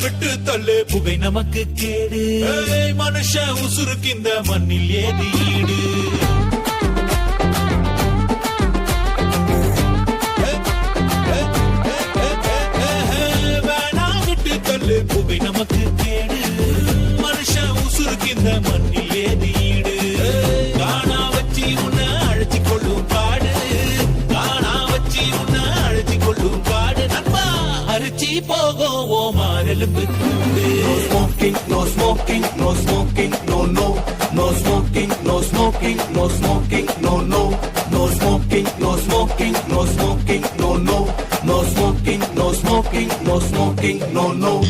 விட்டு தள்ளு, புகை நமக்கு கேடு. மனுஷன் உசுருக்கு இந்த மண்ணில் ஏது ஈடு? வேணா விட்டு தள்ளு, புகை நமக்கு கேடு. மனுஷன் உசுருக்கு இந்த மண்ணில் ஏது ஈடு? காணா வச்சு உன்னை அழைச்சி கொள்ளும் பாடு, காணா வச்சு உன்னை அழைச்சி கொள்ளும் பாடு. நண்பா அரிச்சி போகும் ஓ மாரெலும்பு கூடு. No smoking, no smoking, no smoking, no no. No smoking, no smoking, no smoking, no no. No smoking, no smoking, no smoking, no no. No smoking, no smoking, no smoking, no no.